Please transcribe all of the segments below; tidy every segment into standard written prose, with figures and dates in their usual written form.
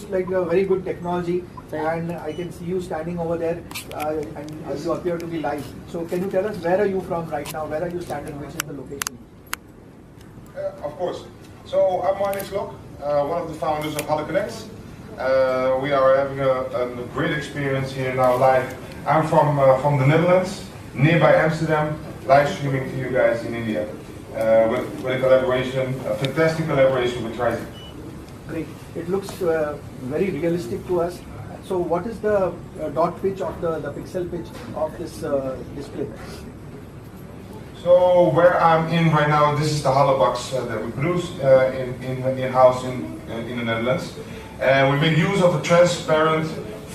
looks like a very good technology, and I can see you standing over there, and you appear to be live. So can you tell us where are you from right now? Where are you standing? Which is the location? Of course. So I'm Marnix Lok, one of the founders of Holoconnects. We are having a great experience here now live. I'm from the Netherlands, nearby Amsterdam, live streaming to you guys in India with a collaboration, a fantastic collaboration with Trzy. Great. It looks very realistic to us. So what is the dot pitch of the pixel pitch of this display? So where I'm in right now, this is the Holobox that we produce in-house in the Netherlands. And we make use of a transparent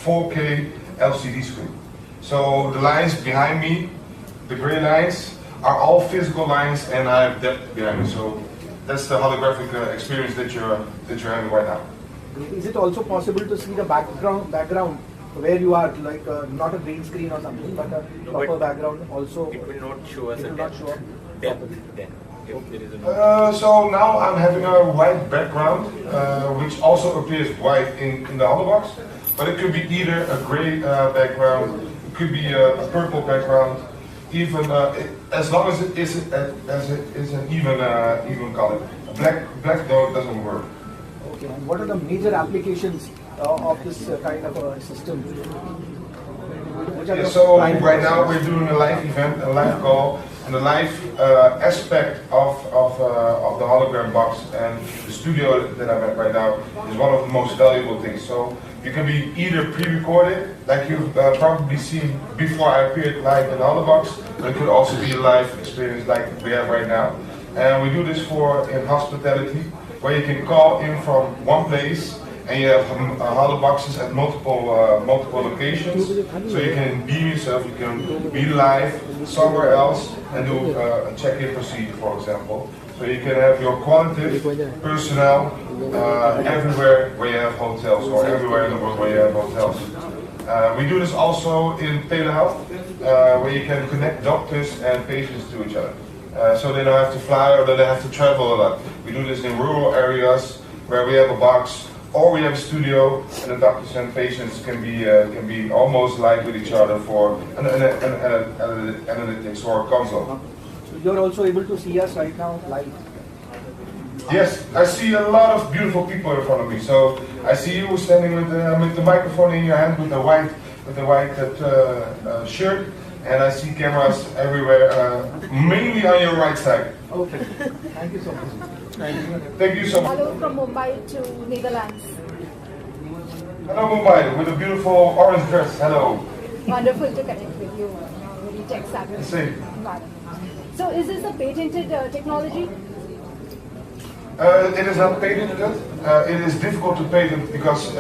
4K LCD screen. So the lines behind me, the gray lines, are all physical lines, and I have depth behind me. So that's the holographic experience that you're having right now. Is it also possible to see the background where you are, like not a green screen or something, but a proper background also? It will not show us. It will not show up. So now I'm having a white background, which also appears white in the Holobox, but it could be either a gray background, it could be a purple background, even as long as it is an even color. Black though doesn't work. Okay. And what are the major applications of this kind of a system? So right now we're doing a live event, a live call, and the live aspect of the hologram box and the studio that I'm at right now is one of the most valuable things. So you can be either pre-recorded, like you've probably seen before I appeared live in the Holobox, but it could also be a live experience like we have right now. And we do this in hospitality, where you can call in from one place and you have holoboxes at multiple locations, so you can beam yourself, you can be live somewhere else and do a check-in procedure, for example. So you can have your qualitative personnel everywhere where you have hotels, or everywhere in the world where you have hotels. We do this also in telehealth, where you can connect doctors and patients to each other. So they don't have to fly or they don't have to travel a lot. We do this in rural areas where we have a box, or we have a studio, and the doctors and patients can be almost live with each other for an analytics or a consult. So you're also able to see us right now live. Yes, I see a lot of beautiful people in front of me. So I see you standing with the microphone in your hand, with the white shirt, and I see cameras everywhere, mainly on your right side. Okay. Thank you so much. Thank you so much. Hello from Mumbai to Netherlands. Hello Mumbai, with a beautiful orange dress. Hello. Wonderful to connect with you. Very tech savvy. Same. So is this a patented technology? It is not patented. It is difficult to patent because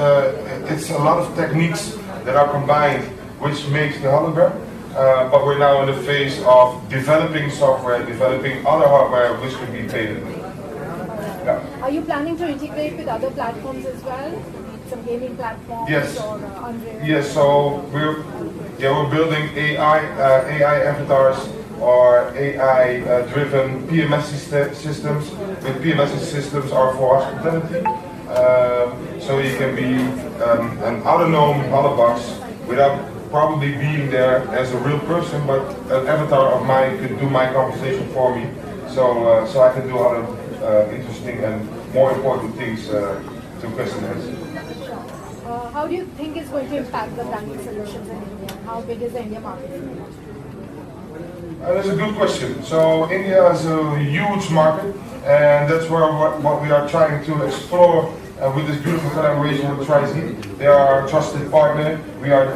it's a lot of techniques that are combined, which makes the hologram. But we're now in the phase of developing software, developing other hardware which could be patented. Yeah. Are you planning to integrate with other platforms as well? Some gaming platforms? Yes. Or Unreal? Yes. So we're building AI avatars or AI-driven PMS systems. With PMS systems are for hospitality. So you can be an autonomous holobox without probably being there as a real person, but an avatar of mine could do my conversation for me. So I can do other interesting and more important things to customers. How do you think it's going to impact the branding solutions in India? How big is the India market? That's a good question. So India is a huge market, and that's where what we are trying to explore with this beautiful collaboration with Trzy. They are our trusted partner. We are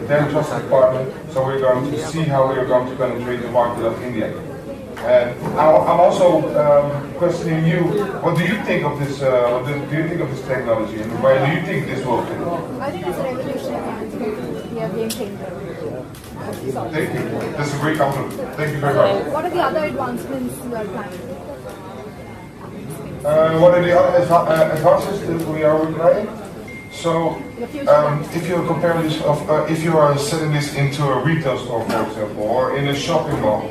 their trusted partner. So we're going to see how we are going to penetrate the market of India. And I'm also questioning you. What do you think of this? What do you think of this technology, and where do you think this will fit? I think it's revolutionary and it's going to be a game changer. Thank you. That's a great compliment. Thank you very much. What are the other advancements you are planning? What are the other advances that we are planning? So, if you compare this, if you are setting this into a retail store, for example, or in a shopping mall,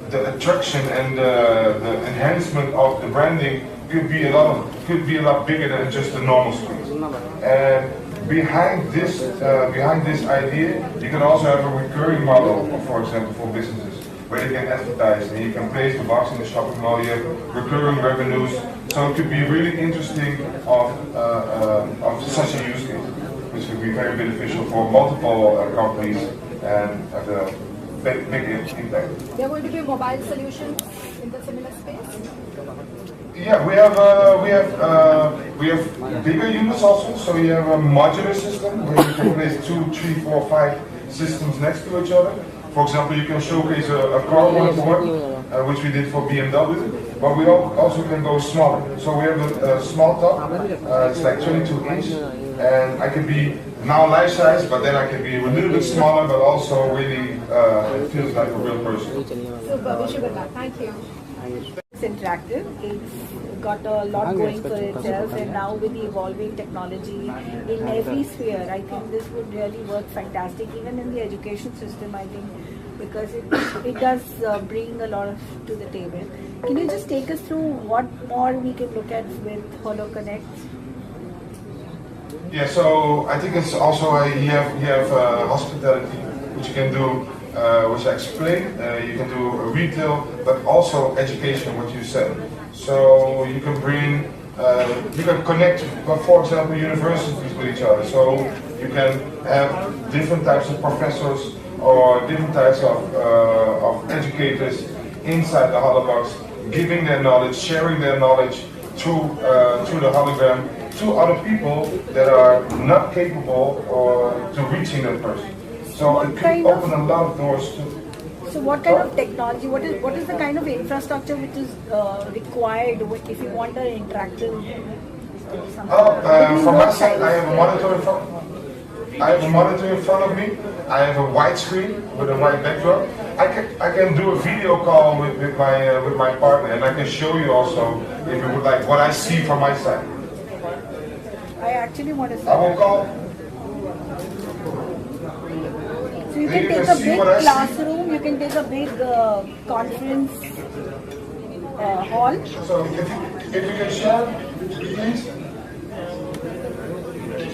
the attraction and the enhancement of the branding could be a lot bigger than just a normal screen. And behind this idea, you can also have a recurring model, for example, for businesses, where they can advertise and you can place the box in the shopping mall. You have recurring revenues, so it could be really interesting of such a use case, which would be very beneficial for multiple companies and have a big impact. There are going to be mobile solutions in the similar space? Yeah, we have bigger units also. So you have a modular system where you can place 2, 3, 4, 5 systems next to each other. For example, you can showcase a car one-to-one, which we did for BMW, but we also can go smaller. So we have a small top, it's like 22 inch, and I can be now life size, but then I can be a little bit smaller, but also really it feels like a real person. Super, wish you good luck. Thank you. It's interactive. It's got a lot going for itself, and now with the evolving technology in every sphere, I think this would really work fantastic, even in the education system, I think, because it does bring a lot to the table. Can you just take us through what more we can look at with Holoconnects? Yeah, so I think it's also you have hospitality, which you can do, which I explained. You can do retail, but also education, what you said. So you can bring, you can connect, for example, universities with each other. So you can have different types of professors or different types of educators inside the Holobox, giving their knowledge, sharing their knowledge through the hologram to other people that are not capable or to reaching that person. So it can open a lot of doors too. So what kind of technology, what is the kind of infrastructure which is required if you want an interactive from my side, I have a monitor in front. I have a monitor in front of me. I have a white screen with a white backdrop. I can do a video call with my partner, and I can show you also, if you would like, what I see from my side. I actually want to see. I will call. So you can take a big classroom, you can take a big conference hall. So if you can share, please.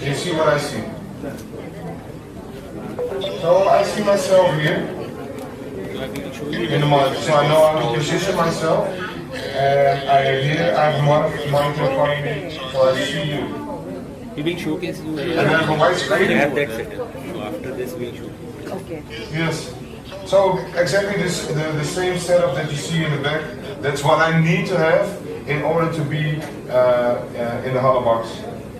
You see what I see. So I see myself here in the monitor. So I know how to position myself. And I have a monitor in front of me, so I see you. We will showcase you. And I have a white screen. We have that setup. So after this, we'll show. Okay. Yes. So exactly the same setup that you see in the back. That's what I need to have in order to be in the Holobox.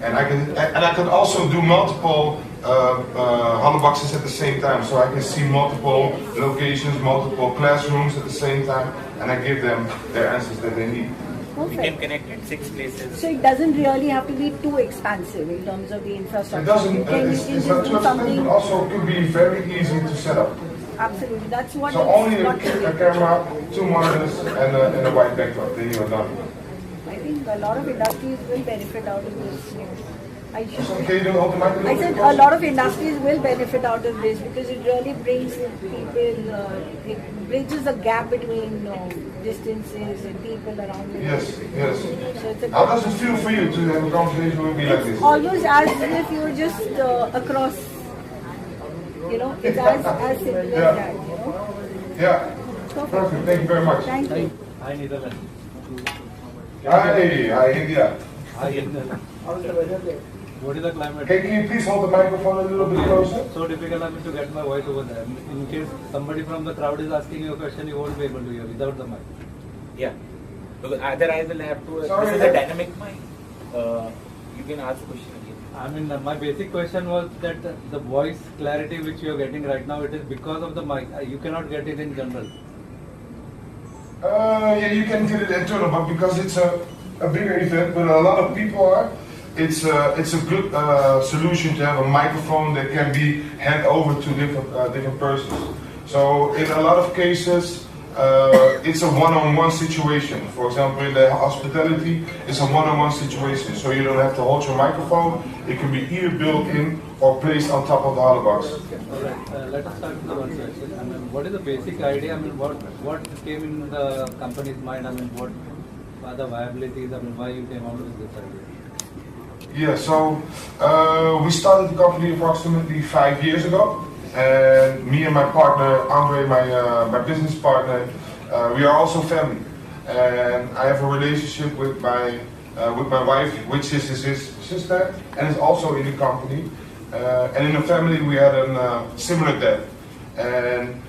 And I can also do multiple Holoboxes at the same time. So I can see multiple locations, multiple classrooms at the same time, and I give them their answers that they need. We can connect at 6 places. So it doesn't really have to be too expansive in terms of the infrastructure. It doesn't. It's not too expensive, but also could be very easy to set up. Absolutely, that's what. So only a camera, 2 monitors, and a white backdrop. Then you are done. I think a lot of industries will benefit out of this. Can you hold the microphone? I said a lot of industries will benefit out of this because it really brings people, it bridges the gap between distances and people around the Yes, yes. So it's How does it feel for you to have a conversation with me like this? almost as if you were just across, it's as simple as that, Yeah. Perfect. Thank you very much. Thank you. Hi, Netherlands. Hi, India. Hi, Netherlands. How's the weather there? What is the climate? Can you please hold the microphone a little bit closer? So difficult to get my voice over there. In case somebody from the crowd is asking you a question, you won't be able to hear without the mic. Yeah. Because either I will have to. Sorry, This is a dynamic mic. You can ask the question again. I mean, my basic question was that the voice clarity which you are getting right now, it is because of the mic. You cannot get it in general. Yeah, you can get it internal, but because it's a bigger event, but a lot of people are, it's a good solution to have a microphone that can be handed over to different persons. So in a lot of cases, it's a one-on-one situation. For example, in the hospitality, it's a one-on-one situation. So you don't have to hold your microphone. It can be either built in or placed on top of the Holobox. Alright, let us start with the one question. I mean, what is the basic idea? I mean, what came in the company's mind? I mean, what are the viabilities? I mean, why you came out with this idea? Yeah, so we started the company approximately 5 years ago, and me and my partner, Andre, my business partner, we are also family. And I have a relationship with my wife, which is his sister, and is also in the company. And in the family we had a similar death. And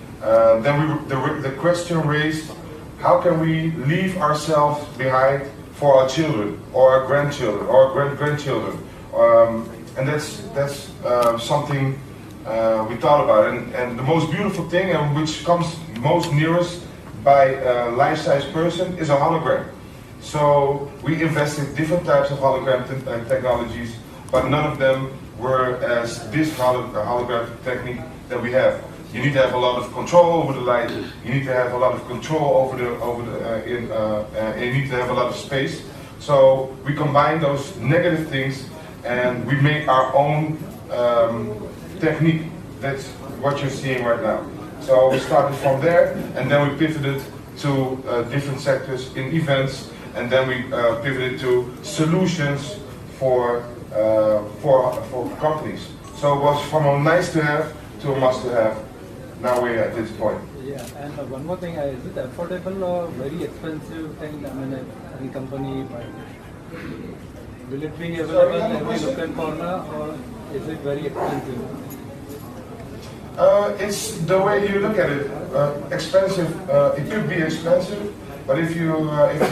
then the question raised, how can we leave ourselves behind for our children, or our grandchildren, or our great-grandchildren? And that's something we thought about. And the most beautiful thing, and which comes most nearest by a life-size person, is a hologram. So we invested different types of hologram technologies, but none of them were as this holographic technique that we have. You need to have a lot of control over the light. You need to have a lot of control over you need to have a lot of space. So we combine those negative things, and we make our own technique. That's what you're seeing right now. So we started from there, and then we pivoted to different sectors in events, and then we pivoted to solutions for companies. So it was from a nice to have to a must to have. Now we're at this point. Yeah, and one more thing, is it affordable or very expensive thing? I mean, any company buy? Will it be available in every nook and corner, or is it very expensive? It's the way you look at it. Expensive. It could be expensive, but if you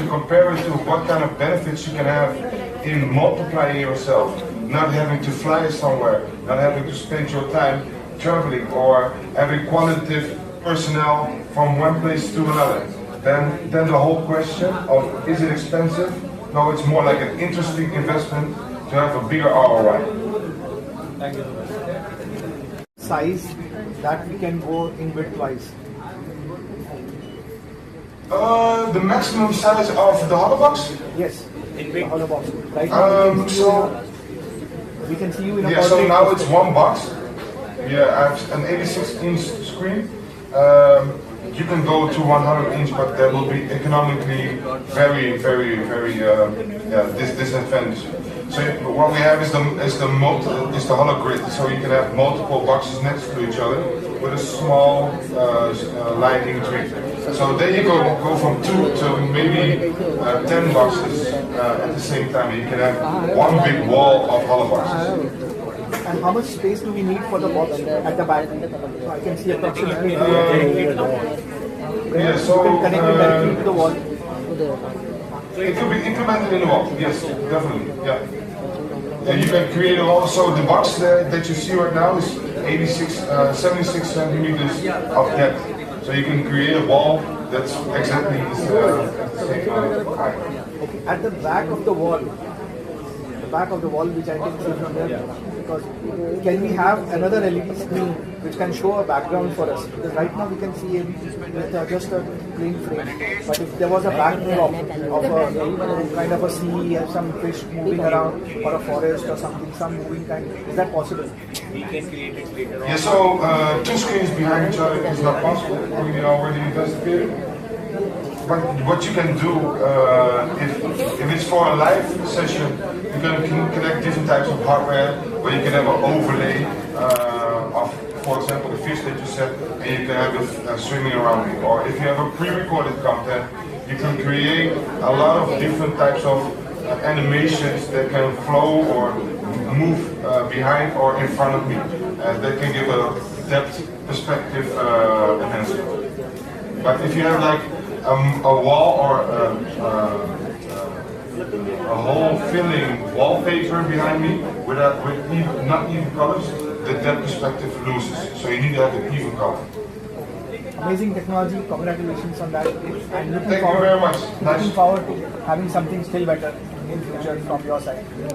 compare it to what kind of benefits you can have in multiplying yourself, not having to fly somewhere, not having to spend your time traveling, or having qualitative personnel from one place to another, then the whole question of is it expensive? No, it's more like an interesting investment to have a bigger ROI. Thank you. Size that we can go in width-wise. The maximum size of the Holobox? Yes, the Holobox. Right now we can see you in a so now it's one box. Yeah, I have an 86-inch screen. You can go to 100-inch, but that will be economically very disadvantageous. So what we have is the hologrid. So you can have multiple boxes next to each other with a small line in between. So then you go from 2 to maybe 10 boxes at the same time. You can have one big wall of holoboxes. And how much space do we need for the box at the back? So I can see approximately. Yeah, so you can connect it directly to the wall. It could be implemented in the wall. Yes, definitely. Yeah. And you can create also the box that you see right now is 76 centimeters of depth. So you can create a wall that's exactly the same height. Okay, at the back of the wall, which I can see from there, because can we have another LED screen which can show a background for us? Because right now we can see it with just a plain frame. But if there was a backdrop of a kind of a sea, some fish moving around, or a forest or something, some moving kind, is that possible? We can create it later on. Yeah, so 2 screens behind each other is not possible. We already investigated. But what you can do, if it's for a live session, you can connect different types of hardware where you can have an overlay of, for example, the fish that you set, and you can have it swimming around it. Or if you have a pre-recorded content, you can create a lot of different types of animations that can flow or move behind or in front of me. That can give a depth perspective enhancement. But if you have like a wall or a whole filling wallpaper behind me with not even colors, the depth perspective loses. So you need to have an even color. Amazing technology, congratulations on that. And Thank you very much. Looking forward to having something still better in future from your side.